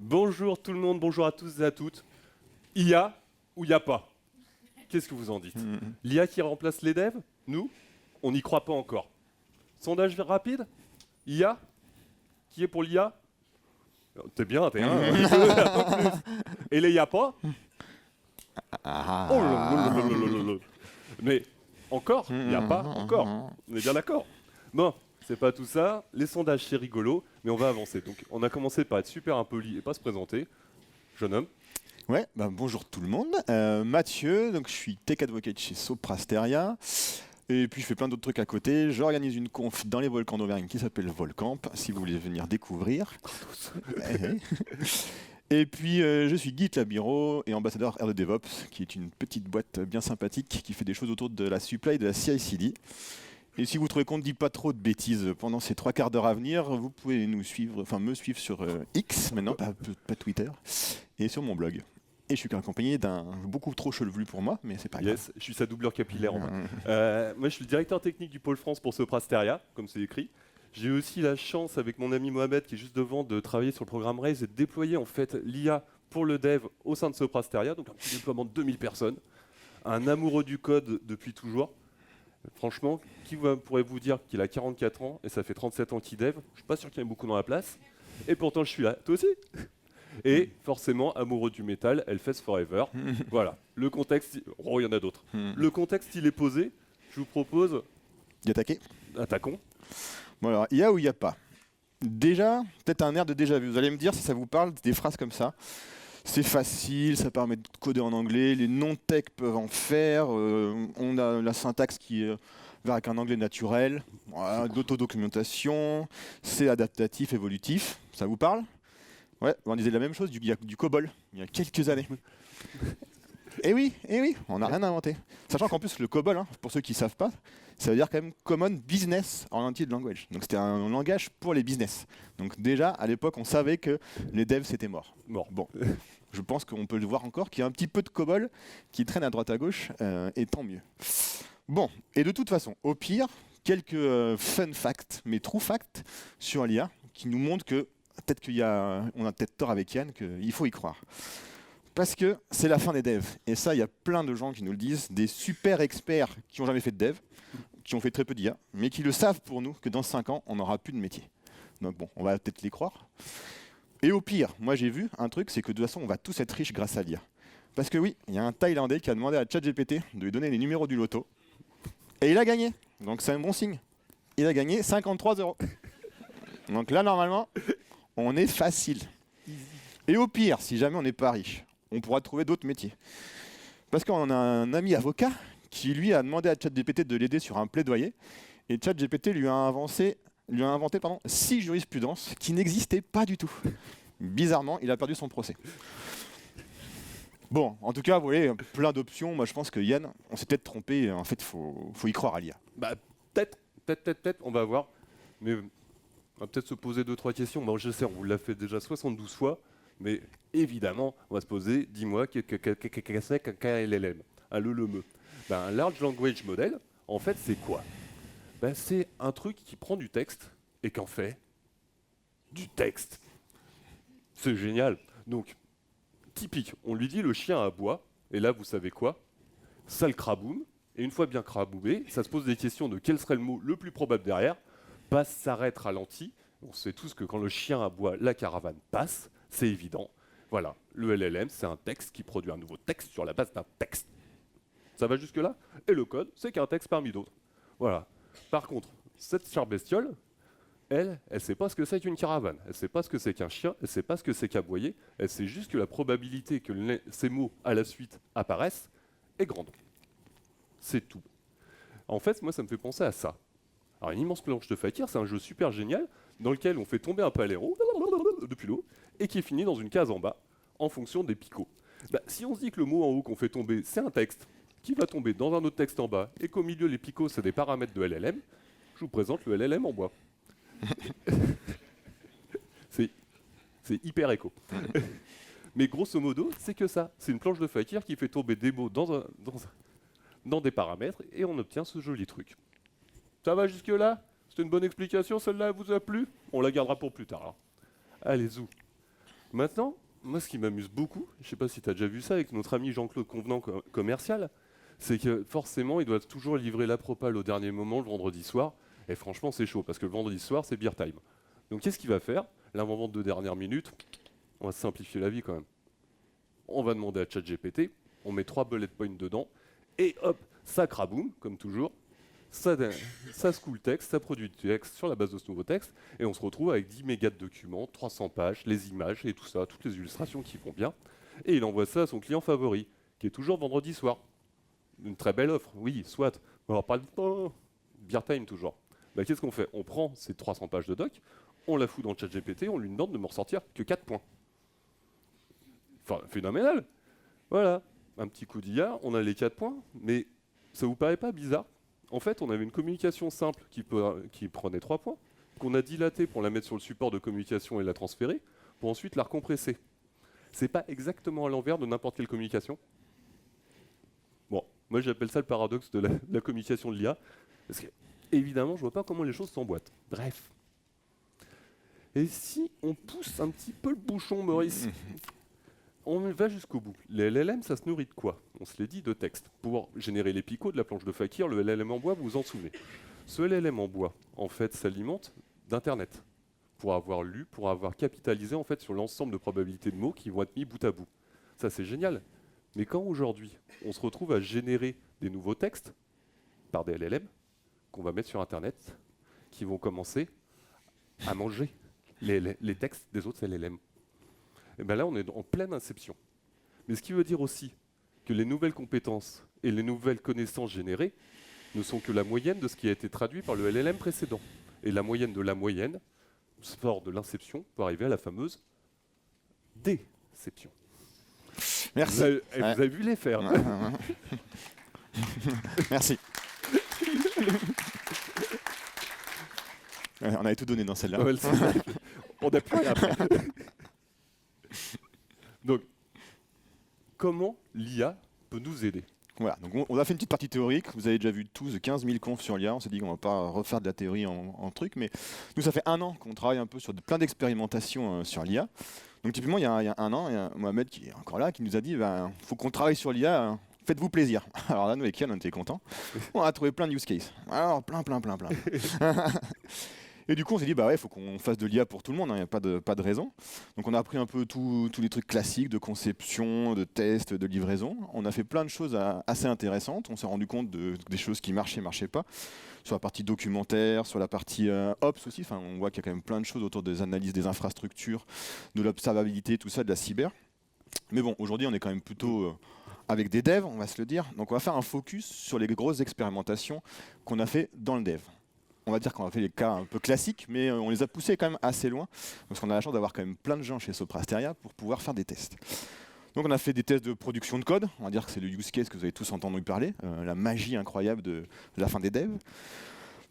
Bonjour tout le monde, bonjour à tous et à toutes. IA ou il n'y a pas? Qu'est-ce que vous en dites? L'IA qui remplace les devs? Nous, on n'y croit pas encore. Sondage rapide? IA? Qui est pour l'IA? T'es bien, t'es un. Attends plus. Et les IA pas? Oh là là là là là là. Mais encore? Il n'y a pas encore. On est bien d'accord. Bon, c'est pas tout ça. Les sondages, c'est rigolo, mais on va avancer. Donc, on a commencé par être super impoli et pas se présenter. Jeune homme. Ouais, bonjour tout le monde. Mathieu, donc je suis Tech Advocate chez Soprasteria. Et puis je fais plein d'autres trucs à côté. J'organise une conf dans les volcans d'Auvergne qui s'appelle Volcamp, si vous voulez venir découvrir. Et puis je suis Guy Labiro et ambassadeur R de DevOps, qui est une petite boîte bien sympathique qui fait des choses autour de la supply et de la CI/CD. Et si vous trouvez qu'on ne dit pas trop de bêtises pendant ces 3 quarts d'heure à venir, vous pouvez me suivre sur X, maintenant, pas Twitter, et sur mon blog. Et je suis accompagné d'un beaucoup trop chevelu pour moi, mais c'est pas grave. Yes, je suis sa doublure capillaire en bas. Moi, je suis le directeur technique du pôle France pour Soprasteria, comme c'est écrit. J'ai aussi la chance, avec mon ami Mohamed, qui est juste devant, de travailler sur le programme Raise et de déployer en fait l'IA pour le dev au sein de Soprasteria, donc un petit déploiement de 2000 personnes. Un amoureux du code depuis toujours. Franchement, qui pourrait vous dire qu'il a 44 ans et ça fait 37 ans qu'il dev? Je suis pas sûr qu'il y en ait beaucoup dans la place. Et pourtant, je suis là. Toi aussi? Et forcément, amoureux du métal, Hellfest Forever. Voilà. Le contexte, oh, il y en a d'autres. Le contexte, il est posé. Je vous propose. D'y attaquer. Attaquons. Bon alors, il y a ou il n'y a pas? Déjà, peut-être un air de déjà vu. Vous allez me dire si ça vous parle, des phrases comme ça. C'est facile, ça permet de coder en anglais, les non-tech peuvent en faire, on a la syntaxe qui est avec un anglais naturel, voilà, d'autodocumentation, c'est adaptatif, évolutif. Ça vous parle? Ouais, on disait la même chose il y a du COBOL, il y a quelques années. Eh oui, on n'a rien inventé. Sachant qu'en plus, le COBOL, pour ceux qui ne savent pas, ça veut dire quand même Common Business Oriented Language. Donc c'était un langage pour les business. Donc déjà, à l'époque, on savait que les devs, c'était mort. Bon, je pense qu'on peut le voir encore, qu'il y a un petit peu de COBOL qui traîne à droite à gauche, et tant mieux. Bon, et de toute façon, au pire, quelques fun facts, mais true facts, sur l'IA, qui nous montrent que peut-être on a peut-être tort avec Yann, qu'il faut y croire. Parce que c'est la fin des devs. Et ça, il y a plein de gens qui nous le disent, des super experts qui n'ont jamais fait de dev, qui ont fait très peu d'IA, mais qui le savent pour nous que dans 5 ans, on n'aura plus de métier. Donc bon, on va peut-être les croire. Et au pire, moi j'ai vu un truc, c'est que de toute façon, on va tous être riches grâce à l'IA. Parce que oui, il y a un Thaïlandais qui a demandé à ChatGPT de lui donner les numéros du loto. Et il a gagné. Donc c'est un bon signe. Il a gagné 53 €. Donc là, normalement, on est facile. Et au pire, si jamais on n'est pas riche, on pourra trouver d'autres métiers. Parce qu'on a un ami avocat qui, lui, a demandé à ChatGPT de l'aider sur un plaidoyer. Et ChatGPT lui a inventé 6 jurisprudences qui n'existaient pas du tout. Bizarrement, il a perdu son procès. Bon, en tout cas, vous voyez, plein d'options. Moi, je pense que Yann, on s'est peut-être trompé. En fait, faut y croire à l'IA. Bah, peut-être, on va voir. Mais on va peut-être se poser 2-3 questions. Bon, je sais, on vous l'a fait déjà 72 fois. Mais évidemment, on va se poser, dis-moi, qu'est-ce que c'est qu'un LLM? Un LLM. Un Large Language Model, en fait, c'est quoi? C'est un truc qui prend du texte et qu'en fait du texte. C'est génial. Donc, typique, on lui dit le chien aboie, et là, vous savez quoi? Ça le craboum, et une fois bien craboumé, ça se pose des questions de quel serait le mot le plus probable derrière. Passe, s'arrête, ralentit. On sait tous que quand le chien aboie, la caravane passe. C'est évident. Voilà, le LLM, c'est un texte qui produit un nouveau texte sur la base d'un texte. Ça va jusque-là? Et le code, c'est qu'un texte parmi d'autres. Voilà. Par contre, cette chère bestiole, elle sait pas ce que c'est qu'une caravane. Elle sait pas ce que c'est qu'un chien. Elle sait pas ce que c'est qu'aboyer. Elle sait juste que la probabilité que ces mots à la suite apparaissent est grande. C'est tout. En fait, moi, ça me fait penser à ça. Alors, une immense planche de fakir, c'est un jeu super génial dans lequel on fait tomber un paléro depuis l'eau et qui finit dans une case en bas en fonction des picots. Si on se dit que le mot en haut qu'on fait tomber, c'est un texte qui va tomber dans un autre texte en bas et qu'au milieu, les picots, c'est des paramètres de LLM, je vous présente le LLM en bois. c'est hyper éco. Mais grosso modo, c'est que ça. C'est une planche de fakir qui fait tomber des mots dans des paramètres et on obtient ce joli truc. Ça va jusque-là? C'était une bonne explication, celle-là vous a plu? On la gardera pour plus tard. Allez, zou. Maintenant, moi, ce qui m'amuse beaucoup, je ne sais pas si tu as déjà vu ça avec notre ami Jean-Claude Convenant commercial, c'est que forcément, il doit toujours livrer la propale au dernier moment le vendredi soir. Et franchement, c'est chaud parce que le vendredi soir, c'est beer time. Donc, qu'est-ce qu'il va faire? L'avant-vente de dernière minute, on va se simplifier la vie quand même. On va demander à ChatGPT, on met 3 bullet points dedans, et hop, ça craboum, comme toujours. Ça se coule texte, ça produit du texte sur la base de ce nouveau texte, et on se retrouve avec 10 mégas de documents, 300 pages, les images et tout ça, toutes les illustrations qui vont bien. Et il envoie ça à son client favori, qui est toujours vendredi soir. Une très belle offre, oui, soit. Alors pas le temps, beer time toujours. Bah, qu'est-ce qu'on fait? On prend ces 300 pages de doc, on la fout dans le chat GPT, on lui demande de me ressortir que 4 points. Enfin, phénoménal. Voilà, un petit coup d'IA, on a les 4 points, mais ça vous paraît pas bizarre? En fait, on avait une communication simple qui prenait 3 points, qu'on a dilatée pour la mettre sur le support de communication et la transférer, pour ensuite la recompresser. C'est pas exactement à l'envers de n'importe quelle communication. Bon, moi j'appelle ça le paradoxe de la communication de l'IA, parce que, évidemment, je vois pas comment les choses s'emboîtent. Bref. Et si on pousse un petit peu le bouchon, Maurice, on va jusqu'au bout. Les LLM, ça se nourrit de quoi? On se l'est dit, de texte. Pour générer les picots de la planche de Fakir, le LLM en bois, vous vous en souvenez. Ce LLM en bois, en fait, s'alimente d'Internet. Pour avoir lu, pour avoir capitalisé en fait, sur l'ensemble de probabilités de mots qui vont être mis bout à bout. Ça, c'est génial. Mais quand aujourd'hui, on se retrouve à générer des nouveaux textes par des LLM qu'on va mettre sur Internet, qui vont commencer à manger les textes des autres LLM. Et bien là, on est en pleine inception. Mais ce qui veut dire aussi que les nouvelles compétences et les nouvelles connaissances générées ne sont que la moyenne de ce qui a été traduit par le LLM précédent. Et la moyenne de la moyenne sort de l'inception pour arriver à la fameuse déception. Merci. Vous avez vu les faire. Merci. On avait tout donné dans celle-là. Ouais, on n'a plus rien après. Donc, comment l'IA peut nous aider? Voilà, donc on a fait une petite partie théorique. Vous avez déjà vu tous 15 000 confs sur l'IA. On s'est dit qu'on ne va pas refaire de la théorie en truc, mais nous, ça fait 1 an qu'on travaille un peu sur plein d'expérimentations sur l'IA. Donc typiquement, il y a 1 an, il y a Mohamed qui est encore là, qui nous a dit faut qu'on travaille sur l'IA, faites-vous plaisir. Alors là, nous, avec Yann, on était contents. On a trouvé plein de use cases. Alors, plein. Et du coup, on s'est dit, il faut qu'on fasse de l'IA pour tout le monde, il n'y a pas de raison. Donc on a appris un peu tous les trucs classiques de conception, de test, de livraison. On a fait plein de choses assez intéressantes. On s'est rendu compte des choses qui marchaient pas. Sur la partie documentaire, sur la partie Ops aussi. Enfin, on voit qu'il y a quand même plein de choses autour des analyses des infrastructures, de l'observabilité, tout ça, de la cyber. Mais bon, aujourd'hui, on est quand même plutôt avec des devs, on va se le dire. Donc on va faire un focus sur les grosses expérimentations qu'on a fait dans le dev. On va dire qu'on a fait les cas un peu classiques, mais on les a poussés quand même assez loin, parce qu'on a la chance d'avoir quand même plein de gens chez Soprasteria pour pouvoir faire des tests. Donc on a fait des tests de production de code, on va dire que c'est le use case que vous avez tous entendu parler, la magie incroyable de la fin des devs.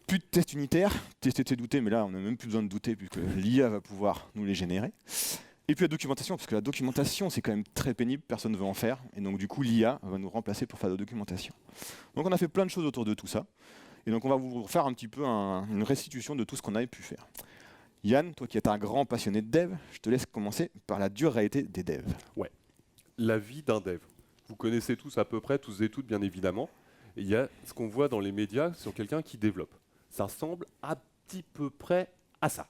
Plus de tests unitaires, tester douter, mais là on n'a même plus besoin de douter puisque l'IA va pouvoir nous les générer. Et puis la documentation, parce que la documentation c'est quand même très pénible, personne ne veut en faire, et donc du coup l'IA va nous remplacer pour faire de la documentation. Donc on a fait plein de choses autour de tout ça. Et donc on va vous faire un petit peu une restitution de tout ce qu'on avait pu faire. Yann, toi qui es un grand passionné de dev, je te laisse commencer par la dure réalité des devs. Ouais. La vie d'un dev. Vous connaissez tous à peu près, tous et toutes bien évidemment. Il y a ce qu'on voit dans les médias sur quelqu'un qui développe. Ça ressemble à petit peu près à ça.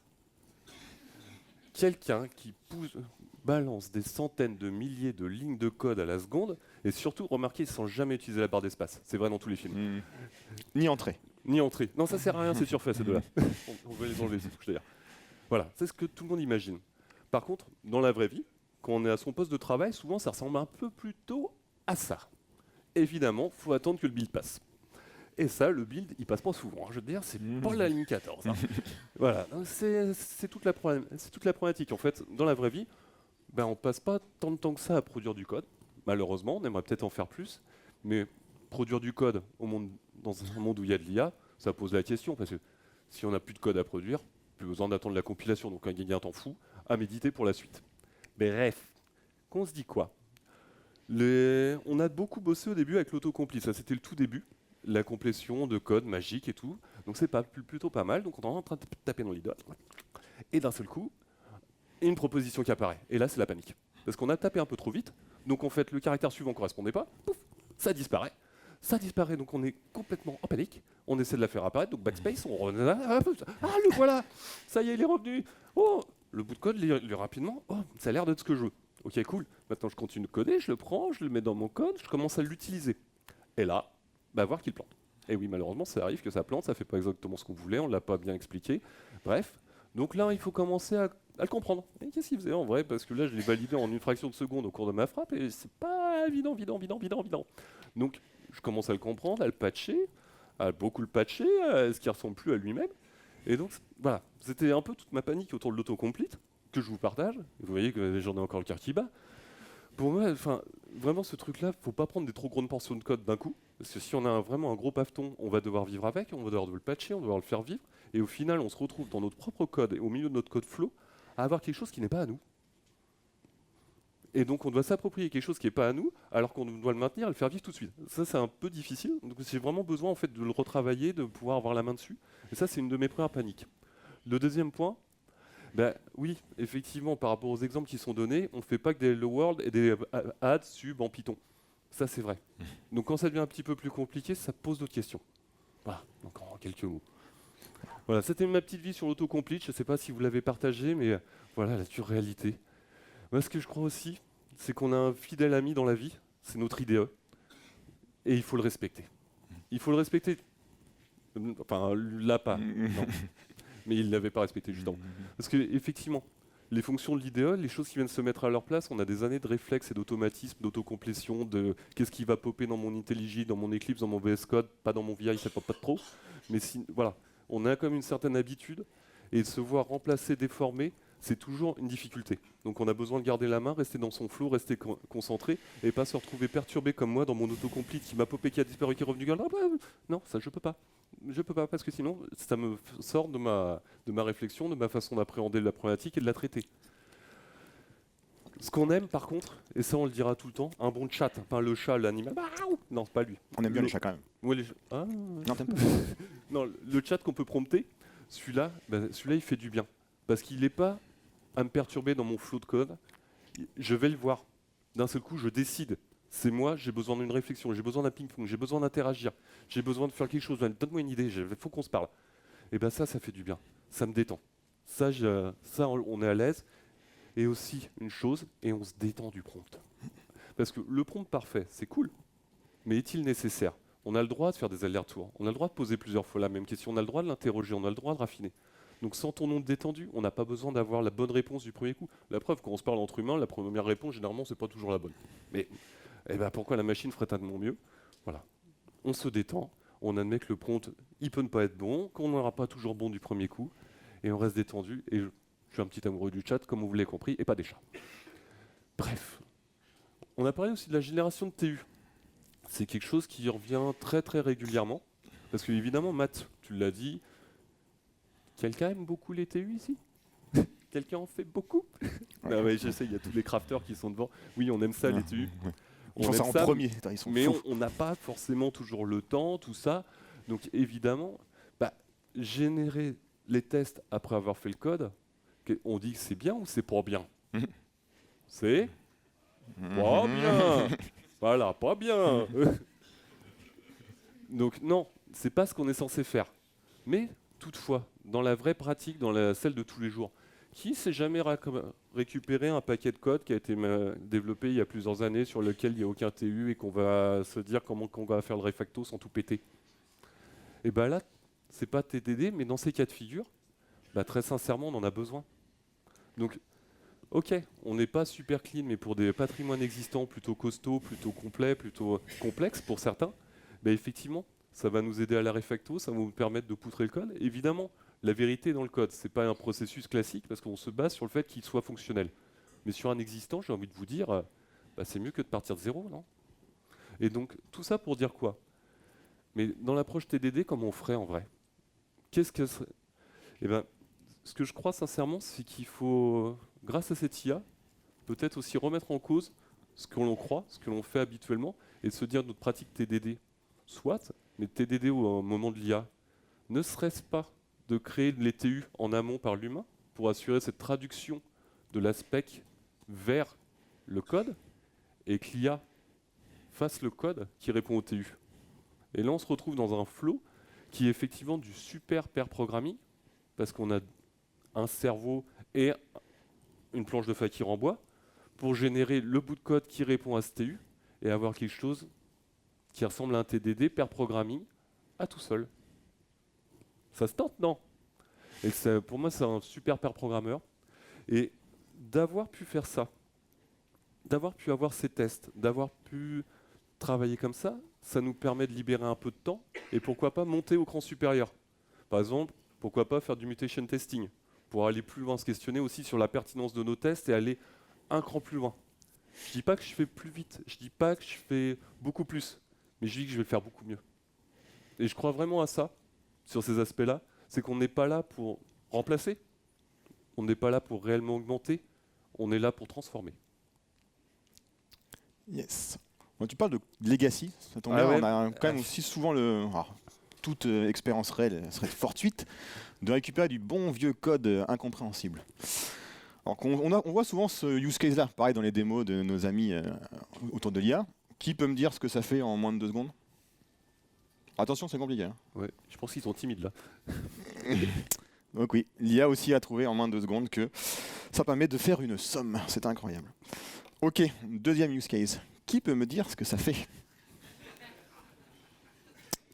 Quelqu'un qui balance des centaines de milliers de lignes de code à la seconde, et surtout, remarquez, sans jamais utiliser la barre d'espace. C'est vrai dans tous les films. Ni entrée. Ni entrée. Non, ça sert à rien, c'est surfait ces deux-là. On va les enlever, c'est tout, je veux dire. Voilà, c'est ce que tout le monde imagine. Par contre, dans la vraie vie, quand on est à son poste de travail, souvent ça ressemble un peu plutôt à ça. Évidemment, il faut attendre que le build passe. Et ça, le build, il passe pas souvent. Je veux dire, c'est pas la ligne 14. Voilà, c'est toute la problématique. En fait, dans la vraie vie, on passe pas tant de temps que ça à produire du code. Malheureusement, on aimerait peut-être en faire plus. Mais produire du code dans un monde où il y a de l'IA, ça pose la question. Parce que si on n'a plus de code à produire, plus besoin d'attendre la compilation. Donc, gagner un temps fou à méditer pour la suite. Bref, qu'on se dit quoi? On a beaucoup bossé au début avec l'autocomplete. Ça, c'était le tout début. La complétion de code magique et tout. Donc, c'est plutôt pas mal. Donc, on est en train de taper dans les doigts. Et d'un seul coup, et une proposition qui apparaît. Et là, c'est la panique. Parce qu'on a tapé un peu trop vite, donc en fait, le caractère suivant ne correspondait pas, pouf, ça disparaît. Ça disparaît, donc on est complètement en panique. On essaie de la faire apparaître, donc backspace, le voilà. Ça y est, il est revenu. Oh, le bout de code lit rapidement. Oh, ça a l'air d'être ce que je veux. Ok, cool. Maintenant, je continue de coder, je le prends, je le mets dans mon code, je commence à l'utiliser. Et là, voir qu'il plante. Et oui, malheureusement, ça arrive que ça plante, ça fait pas exactement ce qu'on voulait, on l'a pas bien expliqué. Bref, donc là, il faut commencer à le comprendre. Et qu'est-ce qu'il faisait en vrai? Parce que là, je l'ai validé en une fraction de seconde au cours de ma frappe, et c'est pas évident. Donc, je commence à le comprendre, à le patcher, à beaucoup le patcher, à ce qui ressemble plus à lui-même. Et donc, voilà, c'était un peu toute ma panique autour de l'autocomplete, que je vous partage. Vous voyez que j'en ai encore le cœur qui bat. Pour moi, vraiment, ce truc-là, faut pas prendre des trop grandes portions de code d'un coup. Parce que si on a vraiment un gros paveton, on va devoir vivre avec, on va devoir le patcher, on va devoir le faire vivre. Et au final, on se retrouve dans notre propre code, et au milieu de notre code flow, à avoir quelque chose qui n'est pas à nous. Et donc on doit s'approprier quelque chose qui n'est pas à nous, alors qu'on doit le maintenir et le faire vivre tout de suite. Ça, c'est un peu difficile. Donc j'ai vraiment besoin en fait de le retravailler, de pouvoir avoir la main dessus. Et ça, c'est une de mes premières paniques. Le deuxième point, oui, effectivement, par rapport aux exemples qui sont donnés, on ne fait pas que des hello world et des add sub en Python. Ça, c'est vrai. Donc quand ça devient un petit peu plus compliqué, ça pose d'autres questions. Voilà, donc en quelques mots. Voilà, c'était ma petite vie sur l'autocomplete. Je ne sais pas si vous l'avez partagé, mais voilà, la dure réalité. Moi, ce que je crois aussi, c'est qu'on a un fidèle ami dans la vie, c'est notre IDE, et il faut le respecter. Il faut le respecter. Enfin, là pas, non. Mais il ne l'avait pas respecté justement. Parce qu'effectivement, les fonctions de l'IDE, les choses qui viennent se mettre à leur place, on a des années de réflexes et d'automatisme, d'autocomplétion, de qu'est-ce qui va popper dans mon IntelliJ, dans mon Eclipse, dans mon VS Code, pas dans mon VI, ça pop pas trop. Mais voilà, on a comme une certaine habitude, et de se voir remplacer, déformer, c'est toujours une difficulté. Donc on a besoin de garder la main, rester dans son flow, rester concentré, et pas se retrouver perturbé comme moi dans mon autocomplete qui m'a popé, qui a disparu, qui est revenu. Non, ça je peux pas. Je peux pas parce que sinon ça me sort de ma réflexion, de ma façon d'appréhender la problématique et de la traiter. Ce qu'on aime par contre, et ça on le dira tout le temps, un bon chat, pas le chat, l'animal. Non, c'est pas lui. On aime bien les chats quand même. Ouais, Non, t'aimes pas. non, le chat qu'on peut prompter, celui-là, il fait du bien. Parce qu'il n'est pas à me perturber dans mon flow de code. Je vais le voir. D'un seul coup, je décide. C'est moi, j'ai besoin d'une réflexion, j'ai besoin d'un ping-pong, j'ai besoin d'interagir, j'ai besoin de faire quelque chose. Donne-moi une idée, il faut qu'on se parle. Et ça fait du bien. Ça me détend. Ça, on est à l'aise. Et aussi, une chose, et on se détend du prompt. Parce que le prompt parfait, c'est cool. Mais est-il nécessaire? On a le droit de faire des allers-retours. On a le droit de poser plusieurs fois la même question. On a le droit de l'interroger. On a le droit de raffiner. Donc sans ton nom détendu, on n'a pas besoin d'avoir la bonne réponse du premier coup. La preuve, quand on se parle entre humains, la première réponse, généralement, c'est pas toujours la bonne. Mais pourquoi la machine ferait un de mon mieux? Voilà. On se détend, on admet que le prompt, il peut ne pas être bon, qu'on n'aura pas toujours bon du premier coup, et on reste détendu. Et je suis un petit amoureux du chat, comme vous l'avez compris, et pas des chats. Bref. On a parlé aussi de la génération de TU. C'est quelque chose qui revient très très régulièrement. Parce que évidemment, Matt, tu l'as dit, quelqu'un aime beaucoup les TU ici? Quelqu'un en fait beaucoup? Ouais. Ouais, je sais, il y a tous les crafters qui sont devant. Oui, on aime ça, les TU. Ouais. On Ils font ça aime en premier. Attends, ils sont mais fous. on n'a pas forcément toujours le temps, tout ça. Donc évidemment, générer les tests après avoir fait le code, on dit que c'est bien ou c'est pas bien? C'est pas bien. Voilà, pas bien. Donc non, c'est pas ce qu'on est censé faire. Mais toutefois, dans la vraie pratique, dans celle de tous les jours, qui s'est jamais récupéré un paquet de code qui a été développé il y a plusieurs années sur lequel il n'y a aucun TU et qu'on va se dire comment on va faire le refacto sans tout péter? Et là, c'est pas TDD, mais dans ces cas de figure, très sincèrement, on en a besoin. Donc, ok, on n'est pas super clean, mais pour des patrimoines existants plutôt costauds, plutôt complets, plutôt complexes pour certains, effectivement, ça va nous aider à la refacto, ça va nous permettre de poutrer le code. Évidemment, la vérité est dans le code, c'est pas un processus classique parce qu'on se base sur le fait qu'il soit fonctionnel. Mais sur un existant, j'ai envie de vous dire, c'est mieux que de partir de zéro, non? Et donc, tout ça pour dire quoi? Mais dans l'approche TDD, comment on ferait en vrai? Qu'est-ce que ce que je crois sincèrement, c'est qu'il faut, grâce à cette IA, peut-être aussi remettre en cause ce que l'on croit, ce que l'on fait habituellement, et se dire notre pratique TDD, soit, mais TDD au moment de l'IA, ne serait-ce pas de créer les TU en amont par l'humain pour assurer cette traduction de la spec vers le code et que l'IA fasse le code qui répond au TU. Et là, on se retrouve dans un flow qui est effectivement du super pair programming, parce qu'on a un cerveau et une planche de Fakir en bois pour générer le bout de code qui répond à ce TU et avoir quelque chose qui ressemble à un TDD pair programming à tout seul. Ça se tente, non? Et pour moi, c'est un super pair programmeur. Et d'avoir pu faire ça, d'avoir pu avoir ces tests, d'avoir pu travailler comme ça nous permet de libérer un peu de temps et pourquoi pas monter au cran supérieur. Par exemple, pourquoi pas faire du mutation testing pour aller plus loin, se questionner aussi sur la pertinence de nos tests et aller un cran plus loin. Je dis pas que je fais plus vite, je dis pas que je fais beaucoup plus, mais je dis que je vais le faire beaucoup mieux. Et je crois vraiment à ça, sur ces aspects-là, c'est qu'on n'est pas là pour remplacer, on n'est pas là pour réellement augmenter, on est là pour transformer. Yes. Bon, tu parles de legacy, ça tombe Ah bien, ouais. on a quand même aussi souvent toute expérience réelle serait fortuite de récupérer du bon vieux code incompréhensible. Alors on voit souvent ce use case là, pareil dans les démos de nos amis autour de l'IA. Qui peut me dire ce que ça fait en moins de 2 secondes? Attention, c'est compliqué. Hein. Ouais, je pense qu'ils sont timides là. Donc oui, l'IA aussi a trouvé en moins de 2 secondes que ça permet de faire une somme. C'est incroyable. Ok, deuxième use case. Qui peut me dire ce que ça fait?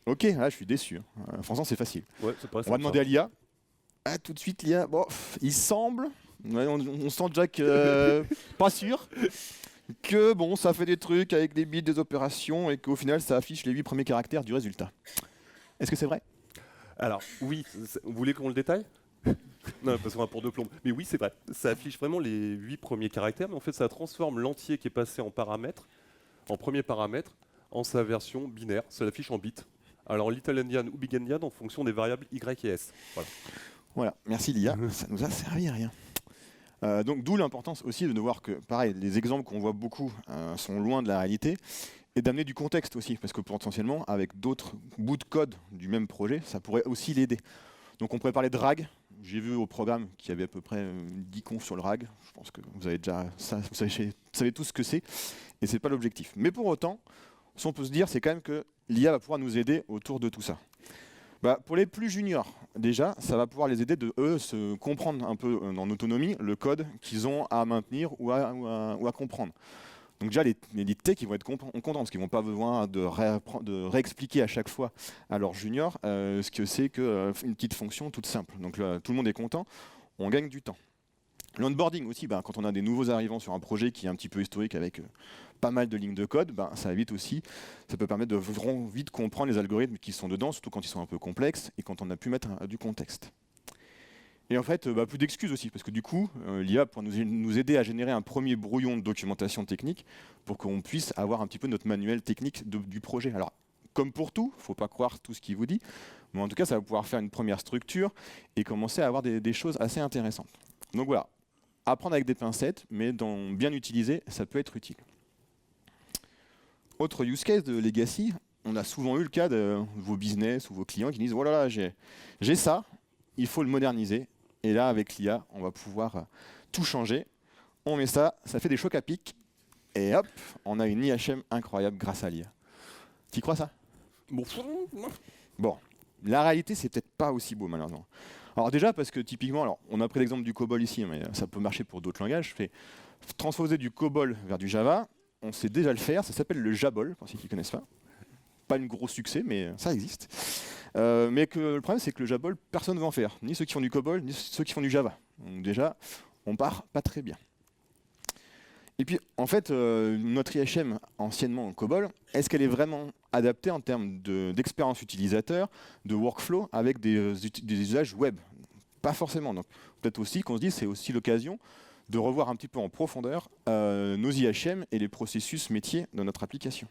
Ok, là je suis déçu. Hein. Franchement, c'est facile. Ouais, c'est pas On va simple, demander ça. à l'IA. Ah, tout de suite, l'IA. Bon, il semble, ouais, on sent déjà que pas sûr, que bon, ça fait des trucs avec des bits, des opérations, et qu'au final, ça affiche les 8 premiers caractères du résultat. Est-ce que c'est vrai? Alors, oui, vous voulez qu'on le détaille? Non, parce qu'on va pour 2 plombes. Mais oui, c'est vrai. Ça affiche vraiment les 8 premiers caractères, mais en fait, ça transforme l'entier qui est passé en paramètre, en premier paramètre, en sa version binaire. Ça l'affiche en bits. Alors, little endian ou big endian en fonction des variables y et s. Voilà. Voilà, merci l'IA, ça nous a servi à rien. Donc d'où l'importance aussi de voir que, pareil, les exemples qu'on voit beaucoup sont loin de la réalité, et d'amener du contexte aussi, parce que potentiellement, avec d'autres bouts de code du même projet, ça pourrait aussi l'aider. Donc on pourrait parler de RAG. J'ai vu au programme qu'il y avait à peu près 10 confs sur le RAG. Je pense que vous avez déjà ça, vous savez tous ce que c'est, et c'est pas l'objectif. Mais pour autant, ce qu'on peut se dire, c'est quand même que l'IA va pouvoir nous aider autour de tout ça. Bah, pour les plus juniors, déjà, ça va pouvoir les aider de se comprendre un peu en autonomie le code qu'ils ont à maintenir ou à comprendre. Donc déjà, les techs ils vont être contents parce qu'ils vont pas besoin de réexpliquer à chaque fois à leurs juniors ce que c'est qu'une petite fonction toute simple. Donc là, tout le monde est content, on gagne du temps. L'onboarding aussi, quand on a des nouveaux arrivants sur un projet qui est un petit peu historique avec pas mal de lignes de code, ça évite aussi, ça peut permettre de vraiment vite comprendre les algorithmes qui sont dedans, surtout quand ils sont un peu complexes et quand on a pu mettre du contexte. Et en fait, plus d'excuses aussi, parce que du coup, l'IA pourra nous aider à générer un premier brouillon de documentation technique pour qu'on puisse avoir un petit peu notre manuel technique du projet. Alors, comme pour tout, il ne faut pas croire tout ce qu'il vous dit, mais en tout cas, ça va pouvoir faire une première structure et commencer à avoir des choses assez intéressantes. Donc voilà, apprendre avec des pincettes, mais bien utiliser, ça peut être utile. Autre use case de legacy, on a souvent eu le cas de vos business ou vos clients qui disent « Oh là là, j'ai ça, il faut le moderniser. » Et là, avec l'IA, on va pouvoir tout changer. On met ça, ça fait des chocs à pic, et hop, on a une IHM incroyable grâce à l'IA. Tu crois ça? Bon, la réalité, c'est peut-être pas aussi beau, malheureusement. Alors déjà, parce que typiquement, alors, on a pris l'exemple du COBOL ici, mais ça peut marcher pour d'autres langages. Transposer du COBOL vers du Java, on sait déjà le faire, ça s'appelle le Jabol, pour ceux qui ne connaissent pas. Pas un gros succès, mais ça existe. Mais le problème, c'est que le Jabol, personne ne va en faire. Ni ceux qui font du COBOL, ni ceux qui font du Java. Donc déjà, on part pas très bien. Et puis, en fait, notre IHM, anciennement en COBOL, est-ce qu'elle est vraiment adaptée en termes d'expérience utilisateur, de workflow, avec des usages web? Pas forcément. Donc, peut-être aussi qu'on se dit c'est aussi l'occasion de revoir un petit peu en profondeur nos IHM et les processus métiers de notre application.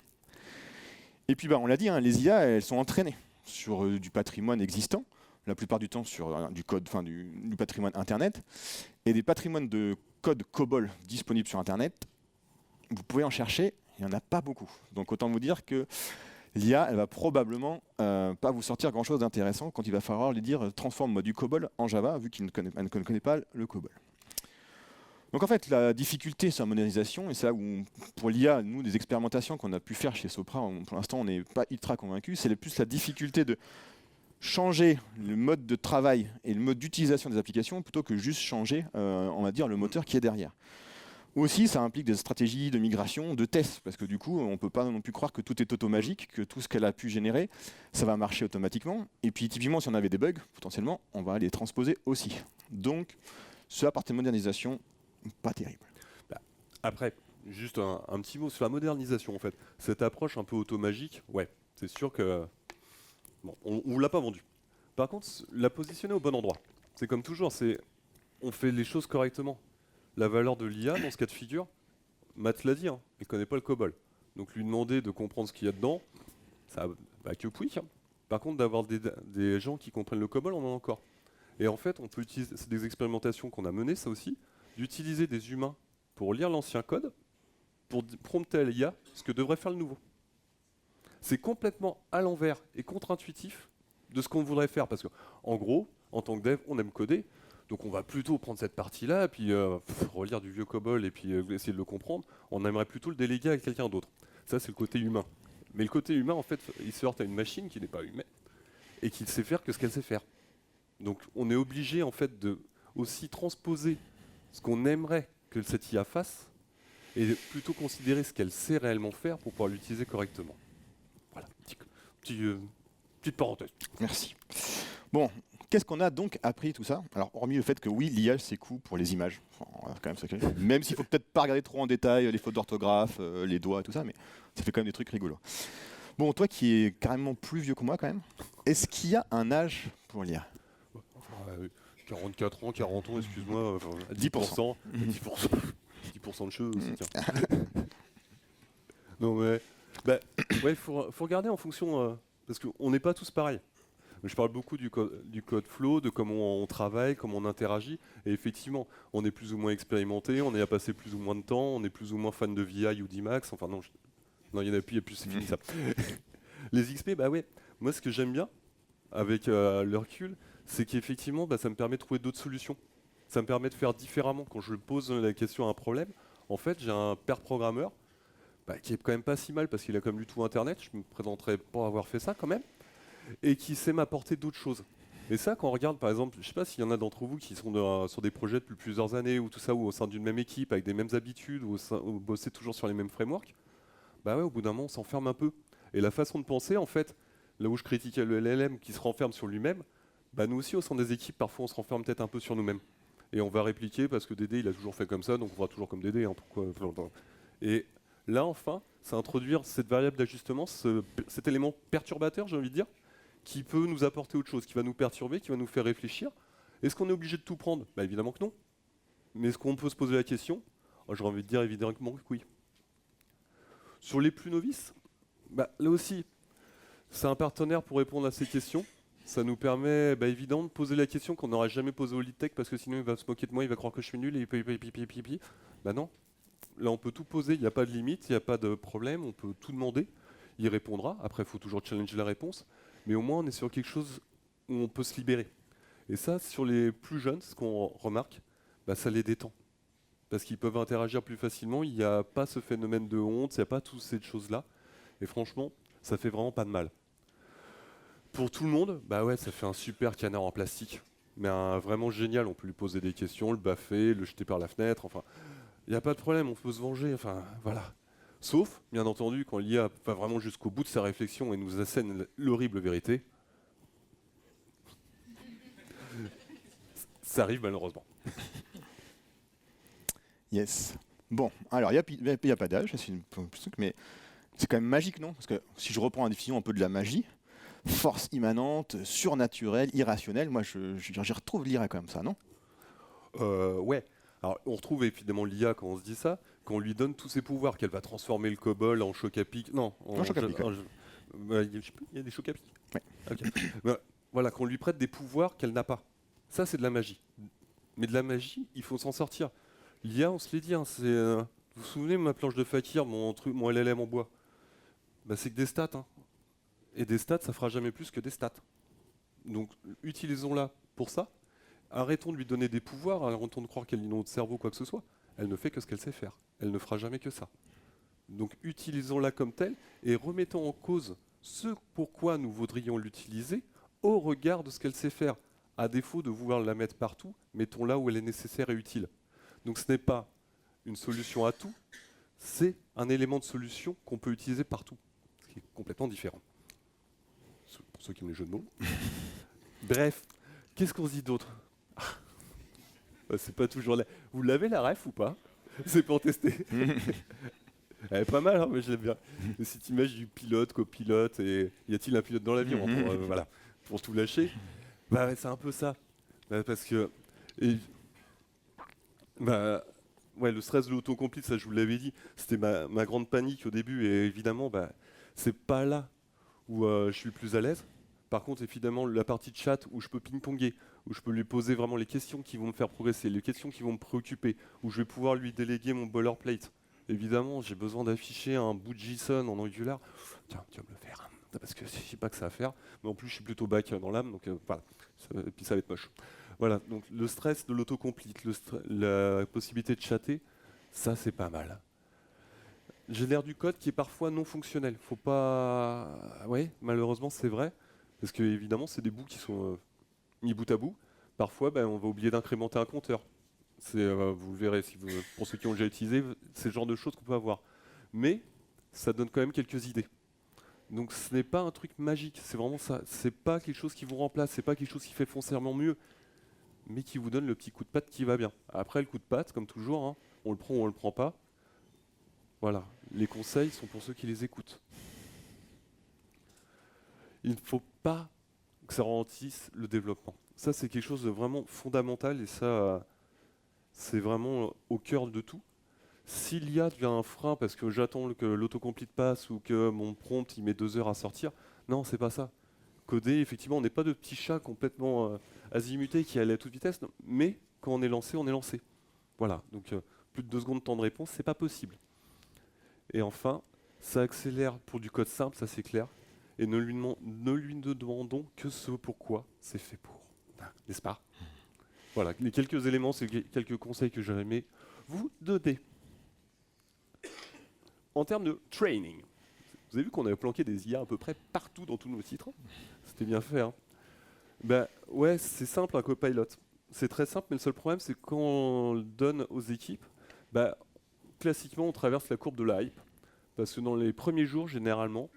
Et puis, on l'a dit, les IA, elles sont entraînées sur du patrimoine existant, la plupart du temps sur du code, du patrimoine Internet, et des patrimoines de code COBOL disponibles sur Internet. Vous pouvez en chercher, il n'y en a pas beaucoup. Donc autant vous dire que l'IA, elle va probablement pas vous sortir grand-chose d'intéressant quand il va falloir lui dire transforme-moi du COBOL en Java, vu qu'elle ne connaît pas le COBOL. Donc en fait, la difficulté sur la modernisation, et c'est là où, pour l'IA, nous, des expérimentations qu'on a pu faire chez Sopra, pour l'instant, on n'est pas ultra convaincus, c'est plus la difficulté de changer le mode de travail et le mode d'utilisation des applications plutôt que juste changer, on va dire, le moteur qui est derrière. Aussi, ça implique des stratégies de migration, de tests, parce que du coup, on ne peut pas non plus croire que tout est automagique, que tout ce qu'elle a pu générer, ça va marcher automatiquement. Et puis, typiquement, si on avait des bugs, potentiellement, on va les transposer aussi. Donc, ce à partir de modernisation, pas terrible. Bah, après, juste un petit mot sur la modernisation en fait. Cette approche un peu automagique, ouais, c'est sûr que bon, on ne l'a pas vendu. Par contre, la positionner au bon endroit. C'est comme toujours, on fait les choses correctement. La valeur de l'IA dans ce cas de figure, Matt l'a dit, hein, il ne connaît pas le COBOL. Donc lui demander de comprendre ce qu'il y a dedans, ça va que pouic. Hein. Par contre, d'avoir des gens qui comprennent le COBOL, on en a encore. Et en fait, on peut utiliser, c'est des expérimentations qu'on a menées, ça aussi, d'utiliser des humains pour lire l'ancien code, pour prompter à l'IA ce que devrait faire le nouveau. C'est complètement à l'envers et contre-intuitif de ce qu'on voudrait faire. Parce qu'en gros, en tant que dev, on aime coder, donc on va plutôt prendre cette partie-là, et puis relire du vieux COBOL et puis essayer de le comprendre. On aimerait plutôt le déléguer à quelqu'un d'autre. Ça, c'est le côté humain. Mais le côté humain, en fait, il se heurte à une machine qui n'est pas humaine et qui ne sait faire que ce qu'elle sait faire. Donc on est obligé, en fait, de aussi transposer ce qu'on aimerait que cette IA fasse et plutôt considérer ce qu'elle sait réellement faire pour pouvoir l'utiliser correctement. Voilà, petite parenthèse. Merci. Bon, qu'est-ce qu'on a donc appris tout ça? Alors, hormis le fait que oui, l'IA c'est cool pour les images, enfin, on va quand même ça. Même s'il faut peut-être pas regarder trop en détail les fautes d'orthographe, les doigts, tout ça, mais ça fait quand même des trucs rigolos. Bon, toi qui es carrément plus vieux que moi quand même, est-ce qu'il y a un âge pour l'IA? 44 ans, 40 ans, excuse-moi, 10%. 10%, 10% de cheveux aussi, tiens. Non mais, bah, ouais, faut regarder en fonction, parce qu'on n'est pas tous pareils. Je parle beaucoup du code flow, de comment on travaille, comment on interagit, et effectivement, on est plus ou moins expérimenté, on est à passer plus ou moins de temps, on est plus ou moins fan de VI ou d'Emacs, enfin non, non, il y en a plus, c'est fini ça. Les XP, bah ouais, moi ce que j'aime bien, avec le recul, c'est qu'effectivement, bah, ça me permet de trouver d'autres solutions. Ça me permet de faire différemment. Quand je pose la question à un problème, en fait, j'ai un père programmeur qui est quand même pas si mal parce qu'il a comme lu tout Internet. Je me présenterais pour avoir fait ça quand même. Et qui sait m'apporter d'autres choses. Et ça, quand on regarde, par exemple, je sais pas s'il y en a d'entre vous qui sont sur des projets depuis plusieurs années ou tout ça, ou au sein d'une même équipe avec des mêmes habitudes, ou bosser toujours sur les mêmes frameworks, bah ouais, au bout d'un moment, on s'enferme un peu. Et la façon de penser, en fait, là où je critiquais le LLM qui se renferme sur lui-même, bah nous aussi, au sein des équipes, parfois, on se renferme peut-être un peu sur nous-mêmes. Et on va répliquer parce que Dédé, il a toujours fait comme ça, donc on fera toujours comme Dédé. Hein, pourquoi Et là, enfin, c'est introduire cette variable d'ajustement, cet élément perturbateur, j'ai envie de dire, qui peut nous apporter autre chose, qui va nous perturber, qui va nous faire réfléchir. Est-ce qu'on est obligé de tout prendre? Bah évidemment que non. Mais est-ce qu'on peut se poser la question? J'aurais envie de dire évidemment que oui. Sur les plus novices, bah, là aussi, c'est un partenaire pour répondre à ces questions. Ça nous permet évidemment de poser la question qu'on n'aurait jamais posée au lead tech parce que sinon il va se moquer de moi, il va croire que je suis nul et pipi. Bah non. Là on peut tout poser, il n'y a pas de limite, il n'y a pas de problème, on peut tout demander. Il répondra. Après, il faut toujours challenger la réponse. Mais au moins, on est sur quelque chose où on peut se libérer. Et ça, sur les plus jeunes, ce qu'on remarque, ça les détend. Parce qu'ils peuvent interagir plus facilement, il n'y a pas ce phénomène de honte, il n'y a pas toutes ces choses-là. Et franchement, ça fait vraiment pas de mal. Pour tout le monde, bah ouais, ça fait un super canard en plastique. Mais vraiment génial, on peut lui poser des questions, le baffer, le jeter par la fenêtre, enfin... Il n'y a pas de problème, on peut se venger, enfin, voilà. Sauf, bien entendu, quand l'IA va vraiment jusqu'au bout de sa réflexion et nous assène l'horrible vérité, ça arrive malheureusement. Yes. Bon, alors il n'y a pas d'âge, c'est une truc, mais c'est quand même magique, non? Parce que si je reprends la définition un peu de la magie, force immanente, surnaturelle, irrationnelle, moi j'y retrouve l'IA comme ça, non? Ouais. Alors, on retrouve évidemment l'IA quand on se dit ça, quand on lui donne tous ses pouvoirs, qu'elle va transformer le COBOL en choc à pic. Non, en choc à pic. Il y a des chocs à pic. Ouais. Okay. Voilà, qu'on lui prête des pouvoirs qu'elle n'a pas. Ça, c'est de la magie. Mais de la magie, il faut s'en sortir. L'IA, on se l'est dit, hein, c'est. Vous vous souvenez de ma planche de Fakir, mon LLM en bois? C'est que des stats. Hein. Et des stats, ça fera jamais plus que des stats. Donc, utilisons-la pour ça. Arrêtons de lui donner des pouvoirs, arrêtons de croire qu'elle lit notre cerveau, quoi que ce soit. elle ne fait que ce qu'elle sait faire. Elle ne fera jamais que ça. Donc utilisons-la comme telle et remettons en cause ce pourquoi nous voudrions l'utiliser au regard de ce qu'elle sait faire. À défaut de vouloir la mettre partout, mettons-la où elle est nécessaire et utile. Donc ce n'est pas une solution à tout, c'est un élément de solution qu'on peut utiliser partout, ce qui est complètement différent. Pour ceux qui aiment les jeux de mots. Bref, qu'est-ce qu'on se dit d'autre? C'est pas toujours là. Vous l'avez la ref ou pas? C'est pour tester. Elle est pas mal, hein, mais je l'aime bien. Cette image du pilote, copilote, et y a-t-il un pilote dans l'avion pour, voilà, pour tout lâcher? Bah ouais, c'est un peu ça. Bah, parce que ouais, le stress de l'autocomplete, ça je vous l'avais dit, c'était ma grande panique au début, et évidemment, bah, c'est pas là où je suis le plus à l'aise. Par contre, évidemment, la partie de chat où je peux ping-ponger, où je peux lui poser vraiment les questions qui vont me faire progresser, les questions qui vont me préoccuper, où je vais pouvoir lui déléguer mon boilerplate. Évidemment, j'ai besoin d'afficher un bout de JSON en Angular. Tiens, tu vas me le faire. Parce que je sais pas que ça à faire. Mais en plus, je suis plutôt back dans l'âme, donc voilà. Et puis ça va être moche. Voilà, donc le stress de l'autocomplete, la possibilité de chatter, ça c'est pas mal. Génère du code qui est parfois non fonctionnel. Faut pas. Oui, malheureusement, c'est vrai. Parce que évidemment, c'est des bouts qui sont mis bout à bout. Parfois, on va oublier d'incrémenter un compteur. Vous le verrez, pour ceux qui ont déjà utilisé, c'est le genre de choses qu'on peut avoir. Mais ça donne quand même quelques idées. Donc ce n'est pas un truc magique, c'est vraiment ça. C'est pas quelque chose qui vous remplace, c'est pas quelque chose qui fait foncièrement mieux, mais qui vous donne le petit coup de patte qui va bien. Après, le coup de patte, comme toujours, hein, on le prend ou on le prend pas. Voilà, les conseils sont pour ceux qui les écoutent. Il ne faut pas que ça ralentisse le développement. Ça, c'est quelque chose de vraiment fondamental et ça, c'est vraiment au cœur de tout. S'il y a devient un frein parce que j'attends que l'autocomplete passe ou que mon prompt il met 2 heures à sortir, non, c'est pas ça. Coder, effectivement, on n'est pas de petits chats complètement azimutés qui allaient à toute vitesse, non, mais quand on est lancé, on est lancé. Voilà, donc plus de 2 secondes de temps de réponse, c'est pas possible. Et enfin, ça accélère pour du code simple, ça c'est clair, et ne lui demandons que ce pourquoi c'est fait pour. N'est-ce pas? Voilà, les quelques éléments, c'est quelques conseils que j'aurais aimé vous donner. En termes de training, vous avez vu qu'on avait planqué des IA à peu près partout dans tous nos titres. C'était bien fait. Hein. Ouais, c'est simple un copilot. C'est très simple, mais le seul problème, c'est quand on le donne aux équipes, classiquement, on traverse la courbe de la hype. Parce que dans les premiers jours, généralement,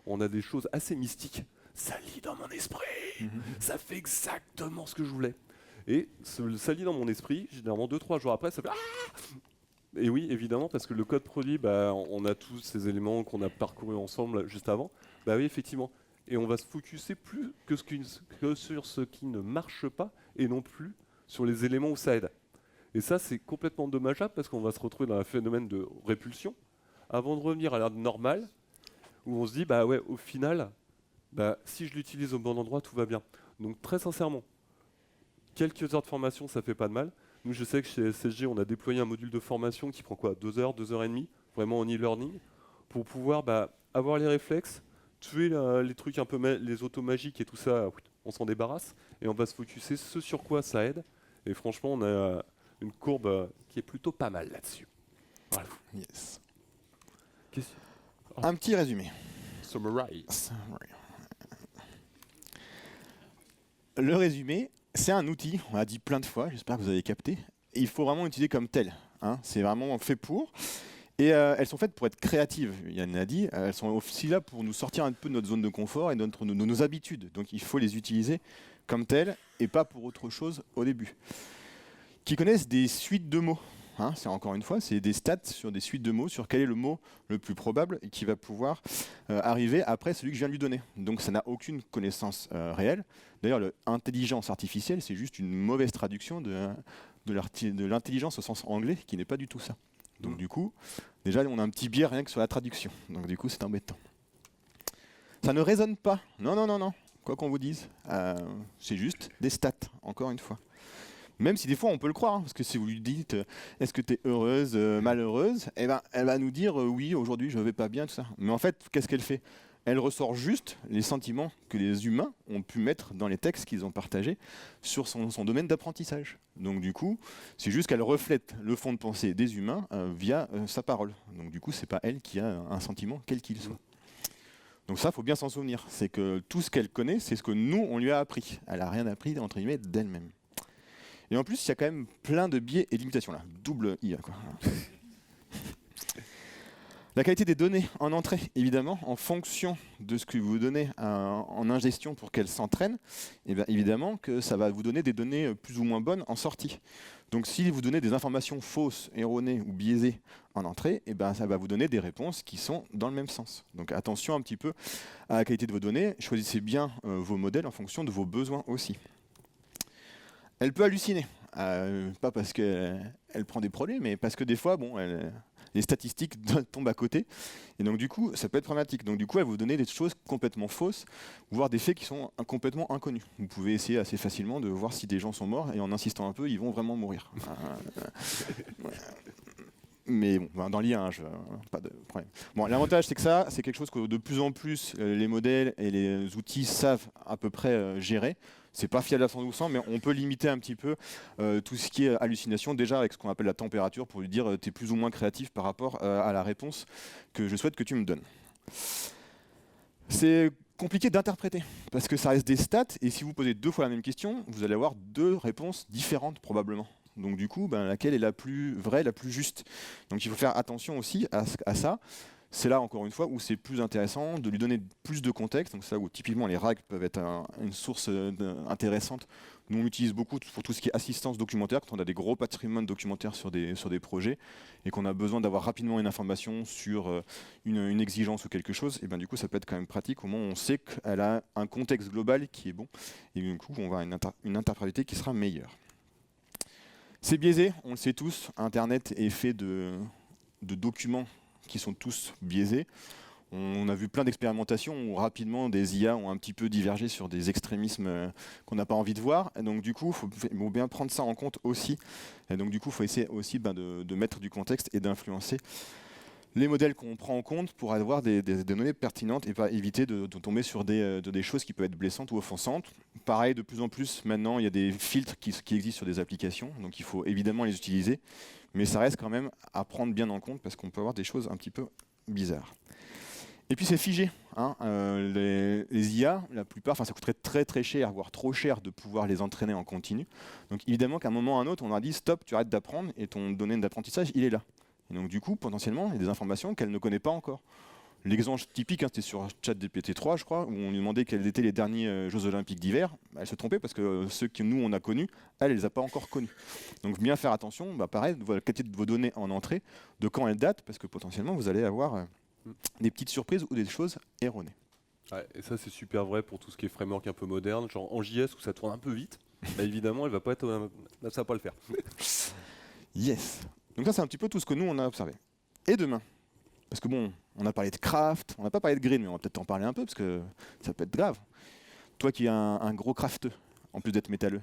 on a des choses assez mystiques. Ça lit dans mon esprit. Ça fait exactement ce que je voulais. Et ça lit dans mon esprit, généralement 2-3 jours après, ça fait ah. Et oui, évidemment, parce que le code produit, on a tous ces éléments qu'on a parcourus ensemble juste avant. Oui, effectivement. Et on va se focuser plus que sur ce qui ne marche pas et non plus sur les éléments où ça aide. Et ça, c'est complètement dommageable parce qu'on va se retrouver dans un phénomène de répulsion avant de revenir à l'ère normale où on se dit, au final, si je l'utilise au bon endroit, tout va bien. Donc, très sincèrement, quelques heures de formation, ça fait pas de mal. Nous, je sais que chez SSG, on a déployé un module de formation qui prend 2 heures, 2 heures et demie, vraiment en e-learning, pour pouvoir avoir les réflexes, tuer les trucs un peu, les autos magiques et tout ça, on s'en débarrasse, et on va se focuser ce sur quoi ça aide. Et franchement, on a une courbe qui est plutôt pas mal là-dessus. Voilà. Yes. Oh. Un petit résumé. Summarize. Le résumé, c'est un outil, on l'a dit plein de fois, j'espère que vous avez capté. Et il faut vraiment l'utiliser comme tel. Hein. C'est vraiment fait pour. Et elles sont faites pour être créatives, Yann l'a dit. Elles sont aussi là pour nous sortir un peu de notre zone de confort et de nos habitudes. Donc il faut les utiliser comme telles et pas pour autre chose au début. Qui connaissent des suites de mots. Hein, c'est encore une fois, c'est des stats sur des suites de mots, sur quel est le mot le plus probable et qui va pouvoir arriver après celui que je viens de lui donner. Donc ça n'a aucune connaissance réelle. D'ailleurs, l'intelligence artificielle, c'est juste une mauvaise traduction de l'intelligence au sens anglais, qui n'est pas du tout ça. Donc du coup, déjà, on a un petit biais rien que sur la traduction. Donc du coup, c'est embêtant. Ça ne résonne pas. Non. Quoi qu'on vous dise, c'est juste des stats, encore une fois. Même si des fois on peut le croire, hein, parce que si vous lui dites est-ce que tu es heureuse, malheureuse, elle va nous dire oui, aujourd'hui je vais pas bien, tout ça. Mais en fait, qu'est-ce qu'elle fait? elle ressort juste les sentiments que les humains ont pu mettre dans les textes qu'ils ont partagés sur son domaine d'apprentissage. Donc du coup, c'est juste qu'elle reflète le fond de pensée des humains via sa parole. Donc du coup, c'est pas elle qui a un sentiment quel qu'il soit. Donc ça, il faut bien s'en souvenir. C'est que tout ce qu'elle connaît, c'est ce que nous, on lui a appris. Elle n'a rien appris, entre guillemets, d'elle-même. Et en plus, il y a quand même plein de biais et de limitations là. Double IA, quoi. La qualité des données en entrée, évidemment, en fonction de ce que vous donnez en ingestion pour qu'elle s'entraîne, et bien évidemment que ça va vous donner des données plus ou moins bonnes en sortie. Donc si vous donnez des informations fausses, erronées ou biaisées en entrée, et ben ça va vous donner des réponses qui sont dans le même sens. Donc attention un petit peu à la qualité de vos données, choisissez bien vos modèles en fonction de vos besoins aussi. Elle peut halluciner, pas parce qu'elle prend des produits, mais parce que des fois, bon, les statistiques tombent à côté, et donc du coup, ça peut être problématique. Donc du coup, elle va vous donner des choses complètement fausses, voire des faits qui sont complètement inconnus. Vous pouvez essayer assez facilement de voir si des gens sont morts, et en insistant un peu, ils vont vraiment mourir. Mais bon, dans l'IA, pas de problème. Bon, l'avantage, c'est que ça, c'est quelque chose que de plus en plus les modèles et les outils savent à peu près gérer. C'est pas fiable à 100%, mais on peut limiter un petit peu tout ce qui est hallucination, déjà avec ce qu'on appelle la température, pour lui dire tu es plus ou moins créatif par rapport à la réponse que je souhaite que tu me donnes. C'est compliqué d'interpréter, parce que ça reste des stats, et si vous posez 2 fois la même question, vous allez avoir 2 réponses différentes probablement. Donc du coup, laquelle est la plus vraie, la plus juste. Donc il faut faire attention aussi à ça. C'est là, encore une fois, où c'est plus intéressant de lui donner plus de contexte. Donc c'est là où typiquement les RAG peuvent être une source intéressante. Nous, on l'utilise beaucoup pour tout ce qui est assistance documentaire, quand on a des gros patrimoines documentaires sur des projets, et qu'on a besoin d'avoir rapidement une information sur une exigence ou quelque chose, et du coup, ça peut être quand même pratique. Au moins, on sait qu'elle a un contexte global qui est bon, et du coup, on va avoir une interprétabilité qui sera meilleure. C'est biaisé, on le sait tous, Internet est fait de documents qui sont tous biaisés. On a vu plein d'expérimentations où rapidement des IA ont un petit peu divergé sur des extrémismes qu'on n'a pas envie de voir. Et donc du coup, il faut bien prendre ça en compte aussi. Et donc du coup, il faut essayer aussi de mettre du contexte et d'influencer les modèles qu'on prend en compte pour avoir des données pertinentes et pas éviter de tomber sur des choses qui peuvent être blessantes ou offensantes. Pareil, de plus en plus, maintenant, il y a des filtres qui existent sur des applications, donc il faut évidemment les utiliser, mais ça reste quand même à prendre bien en compte parce qu'on peut avoir des choses un petit peu bizarres. Et puis c'est figé. Les IA, la plupart, ça coûterait très très cher, voire trop cher de pouvoir les entraîner en continu. Donc évidemment qu'à un moment ou à un autre, on a dit stop, tu arrêtes d'apprendre et ton domaine d'apprentissage, il est là. Et donc du coup, potentiellement, il y a des informations qu'elle ne connaît pas encore. L'exemple typique, c'était sur ChatGPT 3, je crois, où on lui demandait quels étaient les derniers Jeux Olympiques d'hiver. Elle se trompait parce que ceux que nous, on a connus, elle ne les a pas encore connus. Donc bien faire attention, pareil, la qualité de vos données en entrée, de quand elles datent, parce que potentiellement, vous allez avoir des petites surprises ou des choses erronées. Ouais, et ça, c'est super vrai pour tout ce qui est framework un peu moderne, genre en JS où ça tourne un peu vite. Évidemment, elle va pas être, ça va pas le faire. Yes. Donc ça, c'est un petit peu tout ce que nous, on a observé. Et demain, parce que bon, on a parlé de craft, on n'a pas parlé de green, mais on va peut-être en parler un peu, parce que ça peut être grave. Toi qui es un gros crafteux, en plus d'être métalleux.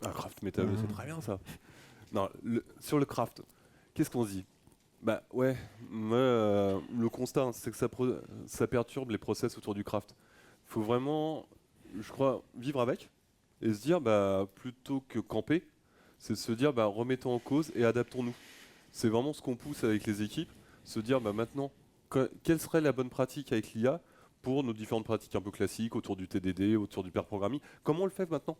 Un craft métalleux, c'est très bien ça. Non, sur le craft, qu'est-ce qu'on se dit? Bah ouais, le constat, c'est que ça perturbe les process autour du craft. Il faut vraiment, je crois, vivre avec et se dire, plutôt que camper, c'est se dire, remettons en cause et adaptons-nous. C'est vraiment ce qu'on pousse avec les équipes, se dire, maintenant, quelle serait la bonne pratique avec l'IA pour nos différentes pratiques un peu classiques autour du TDD, autour du pair programming. Comment on le fait maintenant?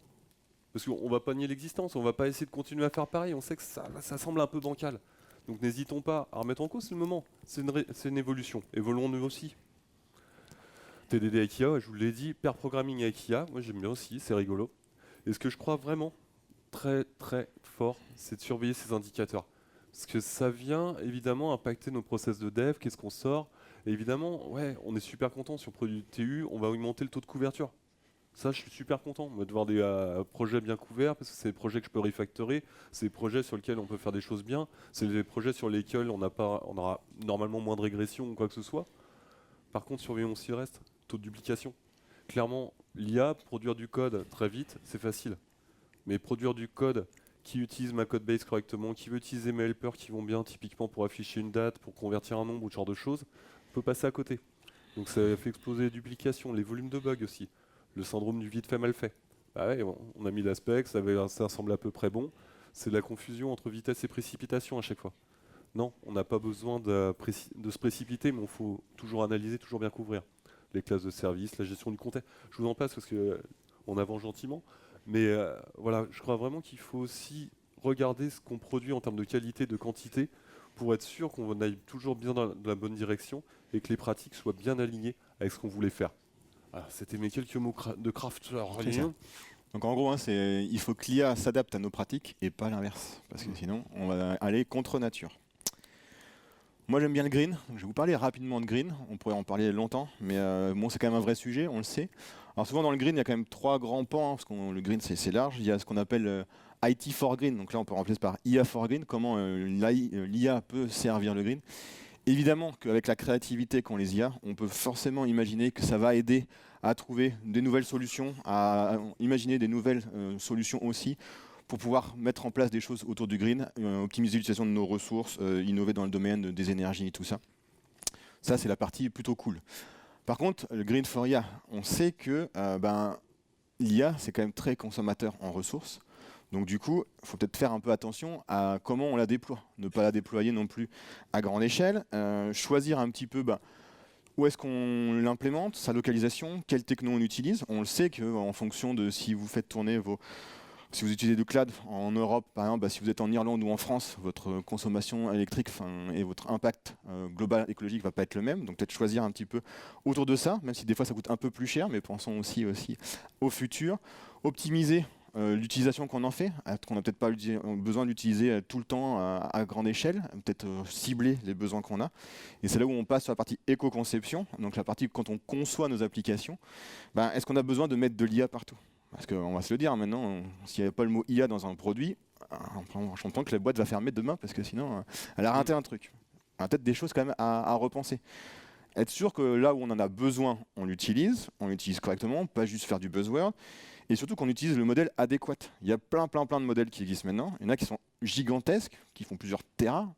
Parce qu'on ne va pas nier l'existence, on ne va pas essayer de continuer à faire pareil, on sait que ça semble un peu bancal. Donc n'hésitons pas à remettre en cause, c'est le moment. C'est une évolution. Évoluons-nous aussi. TDD avec IA, je vous l'ai dit, pair programming avec IA, moi j'aime bien aussi, c'est rigolo. Et ce que je crois vraiment très très fort, c'est de surveiller ces indicateurs. Parce que ça vient évidemment impacter nos process de dev, qu'est-ce qu'on sort. Et évidemment, ouais, on est super content sur le produit du TU, on va augmenter le taux de couverture. Ça, je suis super content de voir des projets bien couverts, parce que c'est des projets que je peux refactorer, c'est des projets sur lesquels on peut faire des choses bien, c'est des projets sur lesquels on aura normalement moins de régression ou quoi que ce soit. Par contre, surveillons aussi le reste, taux de duplication. Clairement, l'IA, produire du code très vite, c'est facile. Mais produire du code qui utilise ma codebase correctement, qui veut utiliser mes helpers qui vont bien, typiquement pour afficher une date, pour convertir un nombre ou ce genre de choses, on peut passer à côté. Donc ça fait exploser les duplications, les volumes de bugs aussi. Le syndrome du vite fait mal fait. Bah ouais, on a mis l'aspect, ça semble à peu près bon. C'est la confusion entre vitesse et précipitation à chaque fois. Non, on n'a pas besoin de se précipiter, mais il faut toujours analyser, toujours bien couvrir. Les classes de service, la gestion du contexte. Je vous en passe parce que on avance gentiment. Mais voilà, je crois vraiment qu'il faut aussi regarder ce qu'on produit en termes de qualité, de quantité, pour être sûr qu'on aille toujours bien dans la bonne direction et que les pratiques soient bien alignées avec ce qu'on voulait faire. Ah, c'était mes quelques mots de craft. C'est ça. Donc en gros, hein, il faut que l'IA s'adapte à nos pratiques et pas l'inverse, parce que sinon on va aller contre nature. Moi j'aime bien le green, je vais vous parler rapidement de green, on pourrait en parler longtemps, mais bon, c'est quand même un vrai sujet, on le sait. Alors souvent dans le green il y a quand même 3 grands pans, hein, parce que le green c'est large, il y a ce qu'on appelle IT for green, donc là on peut remplacer par IA for green, comment l'IA peut servir le green. Évidemment qu'avec la créativité qu'ont les IA, on peut forcément imaginer que ça va aider à trouver des nouvelles solutions, à imaginer des nouvelles solutions aussi, pour pouvoir mettre en place des choses autour du green, optimiser l'utilisation de nos ressources, innover dans le domaine des énergies et tout ça. Ça, c'est la partie plutôt cool. Par contre, le Green for IA, on sait que l'IA, c'est quand même très consommateur en ressources. Donc du coup, il faut peut-être faire un peu attention à comment on la déploie. Ne pas la déployer non plus à grande échelle. Choisir un petit peu où est-ce qu'on l'implémente, sa localisation, quelle techno on utilise. On le sait qu'en fonction de si vous faites tourner si vous utilisez du cloud en Europe, par exemple, si vous êtes en Irlande ou en France, votre consommation électrique et votre impact global écologique ne va pas être le même. Donc peut-être choisir un petit peu autour de ça, même si des fois ça coûte un peu plus cher, mais pensons aussi au futur. Optimiser l'utilisation qu'on en fait, qu'on n'a peut-être pas besoin d'utiliser tout le temps à grande échelle, peut-être cibler les besoins qu'on a. Et c'est là où on passe sur la partie éco-conception, donc la partie quand on conçoit nos applications, est-ce qu'on a besoin de mettre de l'IA partout ? Parce qu'on va se le dire maintenant, s'il n'y avait pas le mot IA dans un produit, j'entends que la boîte va fermer demain parce que sinon elle a raté un truc. Il y a peut-être des choses quand même à repenser. Être sûr que là où on en a besoin, on l'utilise correctement, pas juste faire du buzzword. Et surtout qu'on utilise le modèle adéquat. Il y a plein de modèles qui existent maintenant. Il y en a qui sont gigantesques, qui font plusieurs terras.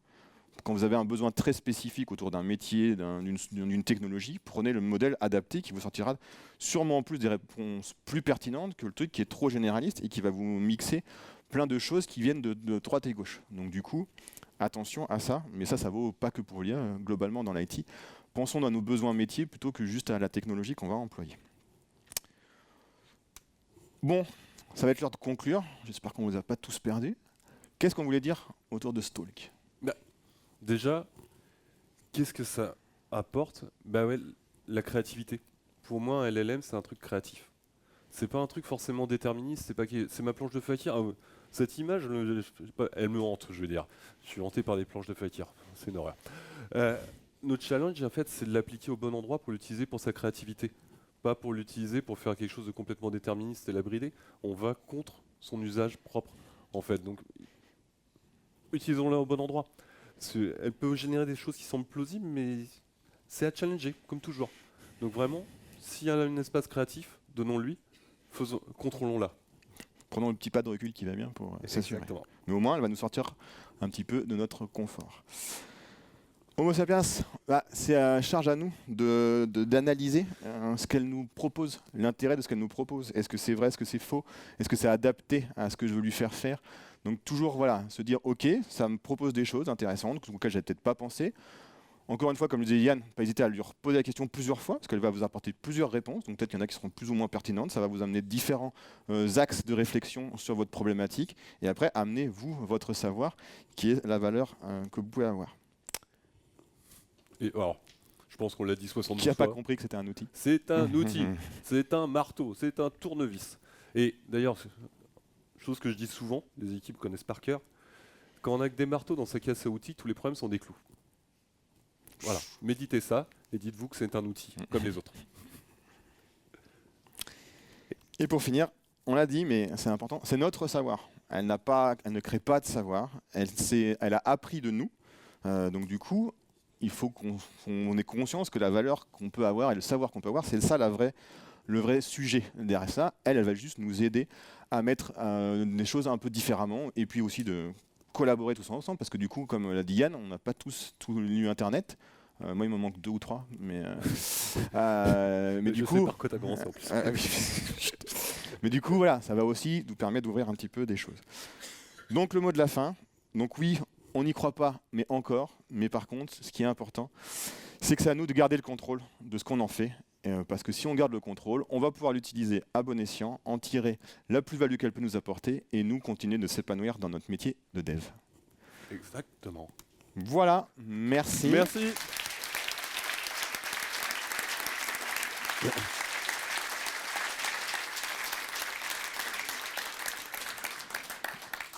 Quand vous avez un besoin très spécifique autour d'un métier, d'une technologie, prenez le modèle adapté qui vous sortira sûrement plus des réponses plus pertinentes que le truc qui est trop généraliste et qui va vous mixer plein de choses qui viennent de droite et gauche. Donc du coup, attention à ça, mais ça vaut pas que pour l'IA, globalement dans l'IT. Pensons à nos besoins métiers plutôt que juste à la technologie qu'on va employer. Bon, ça va être l'heure de conclure. J'espère qu'on ne vous a pas tous perdus. Qu'est-ce qu'on voulait dire autour de ce talk ? Déjà, qu'est-ce que ça apporte ? La créativité. Pour moi, un LLM, c'est un truc créatif. C'est pas un truc forcément déterministe, c'est ma planche de Fakir. Cette image, elle me hante, je veux dire. Je suis hanté par des planches de Fakir, c'est une horreur. Notre challenge, en fait, c'est de l'appliquer au bon endroit pour l'utiliser pour sa créativité. Pas pour l'utiliser pour faire quelque chose de complètement déterministe et la brider. On va contre son usage propre, en fait. Donc, utilisons-la au bon endroit. Elle peut générer des choses qui semblent plausibles, mais c'est à challenger, comme toujours. Donc vraiment, s'il y a un espace créatif, donnons-lui, contrôlons-la. Prenons le petit pas de recul qui va bien pour s'assurer. Mais au moins, elle va nous sortir un petit peu de notre confort. Homo sapiens, c'est à charge à nous d'analyser ce qu'elle nous propose, l'intérêt de ce qu'elle nous propose. Est-ce que c'est vrai, est-ce que c'est faux ? Est-ce que c'est adapté à ce que je veux lui faire faire ? Donc toujours se dire ok, ça me propose des choses intéressantes auxquelles je n'avais peut-être pas pensé. Encore une fois, comme le disait Yann, pas hésiter à lui reposer la question plusieurs fois, parce qu'elle va vous apporter plusieurs réponses. Donc peut-être qu'il y en a qui seront plus ou moins pertinentes. Ça va vous amener différents axes de réflexion sur votre problématique. Et après, amenez vous votre savoir, qui est la valeur que vous pouvez avoir. Et alors, je pense qu'on l'a dit 72 fois. Qui n'a pas compris que c'était un outil ? C'est un outil, c'est un marteau, c'est un tournevis. Et d'ailleurs, chose que je dis souvent, les équipes connaissent par cœur, quand on a que des marteaux dans sa caisse à outils, tous les problèmes sont des clous. Voilà, méditez ça et dites-vous que c'est un outil, comme les autres. Et pour finir, on l'a dit, mais c'est important, c'est notre savoir. Elle ne crée pas de savoir, elle a appris de nous. Donc du coup, il faut qu'on ait conscience que la valeur qu'on peut avoir et le savoir qu'on peut avoir, c'est ça le vrai sujet derrière ça. Elle va juste nous aider à mettre des choses un peu différemment et puis aussi de collaborer tous ensemble parce que du coup, comme l'a dit Yann, on n'a pas tous tout lu Internet. Moi, il me manque 2 ou 3, mais Mais du je coup, sais par quoi t'as commencé en plus. oui. Mais du coup, voilà, ça va aussi nous permettre d'ouvrir un petit peu des choses. Donc le mot de la fin. Donc oui, on n'y croit pas, mais encore. Mais par contre, ce qui est important, c'est que c'est à nous de garder le contrôle de ce qu'on en fait. Parce que si on garde le contrôle, on va pouvoir l'utiliser à bon escient, en tirer la plus-value qu'elle peut nous apporter et nous continuer de s'épanouir dans notre métier de dev. Exactement. Voilà, merci. Merci.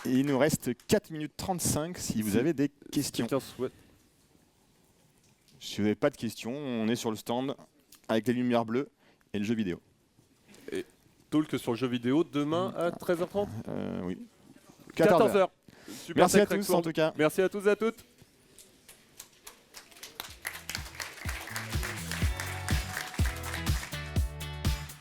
Et il nous reste 4 minutes 35 si vous avez des questions. Quelqu'un souhaite. Si vous n'avez pas de questions, on est sur le stand avec les lumières bleues et le jeu vidéo. Talk sur le jeu vidéo demain à 13h30. Oui. 14h. Super Merci à Tech tous Record. en tout cas. Merci à tous et à toutes.